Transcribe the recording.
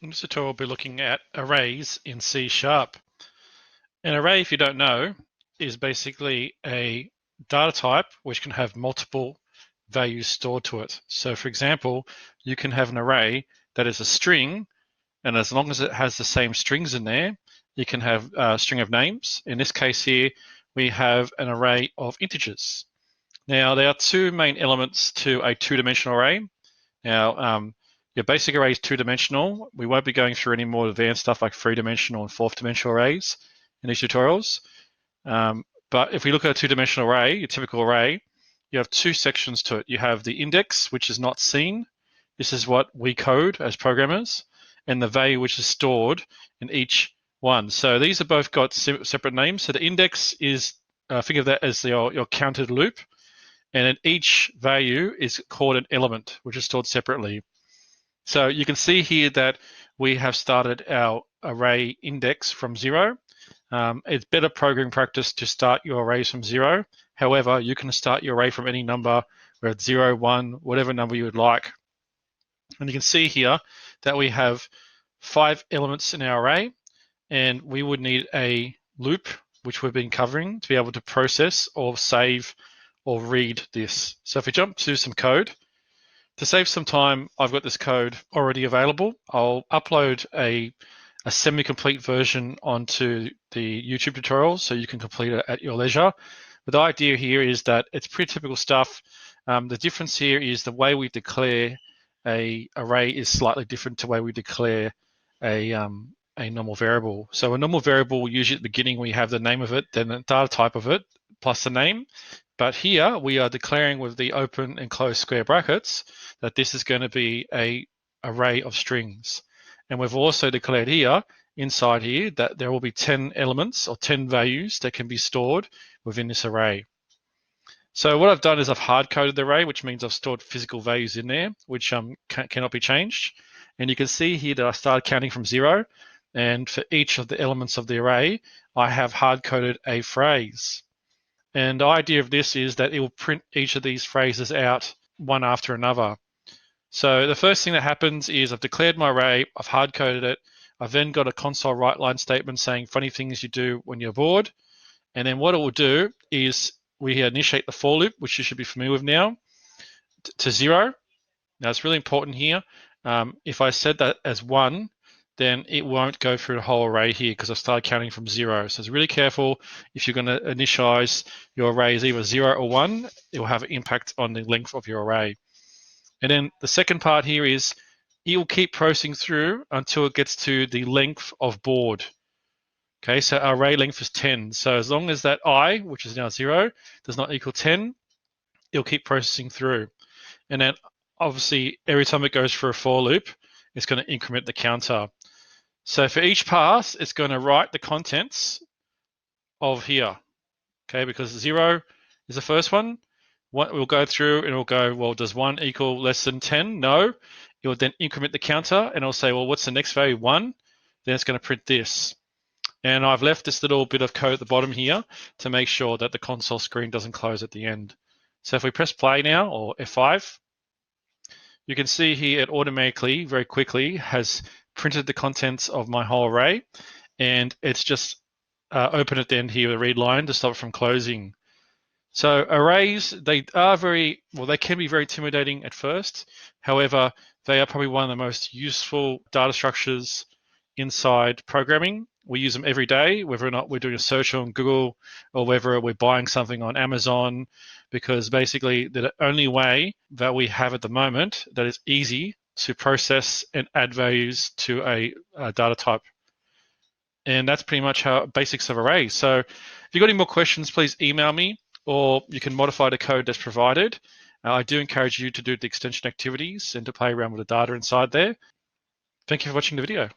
In this tutorial, we'll be looking at arrays in C#. An array, if you don't know, is basically a data type which can have multiple values stored to it. So for example, you can have an array that is a string, and as long as it has the same strings in there, you can have a string of names. In this case here, we have an array of integers. Now, there are two main elements to a two-dimensional array. Now, your basic array is two-dimensional. We won't be going through any more advanced stuff like three-dimensional and fourth-dimensional arrays in these tutorials. But if we look at a two-dimensional array, your typical array, you have two sections to it. You have the index, which is not seen. This is what we code as programmers, and the value which is stored in each one. So these have both got separate names. So the index is, think of that as your counted loop, and then each value is called an element, which is stored separately. So you can see here that we have started our array index from 0. It's better programming practice to start your arrays from 0. However, you can start your array from any number, whether it's 0, 1, whatever number you would like. And you can see here that we have 5 elements in our array, and we would need a loop, which we've been covering, to be able to process or save or read this. So if we jump to some code, to save some time, I've got this code already available. I'll upload a semi-complete version onto the YouTube tutorial so you can complete it at your leisure. But the idea here is that it's pretty typical stuff. The difference here is the way we declare an array is slightly different to the way we declare a normal variable. So a normal variable, usually at the beginning, we have the name of it, then the data type of it, plus the name. But here we are declaring with the open and closed square brackets that this is going to be an array of strings. And we've also declared here, inside here, that there will be 10 elements or 10 values that can be stored within this array. So what I've done is I've hard-coded the array, which means I've stored physical values in there, which cannot be changed. And you can see here that I started counting from 0. And for each of the elements of the array, I have hard-coded a phrase. And the idea of this is that it will print each of these phrases out one after another. So the first thing that happens is I've declared my array, I've hard-coded it, I've then got a console write line statement saying funny things you do when you're bored. And then what it will do is we initiate the for loop, which you should be familiar with now, to 0. Now it's really important here. If I set that as 1, then it won't go through the whole array here because I've started counting from 0. So it's really careful if you're going to initialize your array as either 0 or 1, it will have an impact on the length of your array. And then the second part here is it will keep processing through until it gets to the length of board. Okay, so our array length is 10. So as long as that I, which is now 0, does not equal 10, it'll keep processing through. And then obviously every time it goes through a for loop, it's going to increment the counter. So for each pass, it's going to write the contents of here, okay, because 0 is the first one. We'll go through and it'll go, well, does 1 equal less than 10? No. It will then increment the counter and it'll say, well, what's the next value? 1. Then it's going to print this. And I've left this little bit of code at the bottom here to make sure that the console screen doesn't close at the end. So if we press play now, or F5, you can see here it automatically, very quickly, has printed the contents of my whole array, and it's just open at the end here with a read line to stop it from closing. So arrays, they can be very intimidating at first. However, they are probably one of the most useful data structures inside programming. We use them every day, whether or not we're doing a search on Google or whether we're buying something on Amazon, because basically the only way that we have at the moment that is easy to process and add values to a data type. And that's pretty much how basics of arrays. So if you've got any more questions, please email me, or you can modify the code that's provided. I do encourage you to do the extension activities and to play around with the data inside there. Thank you for watching the video.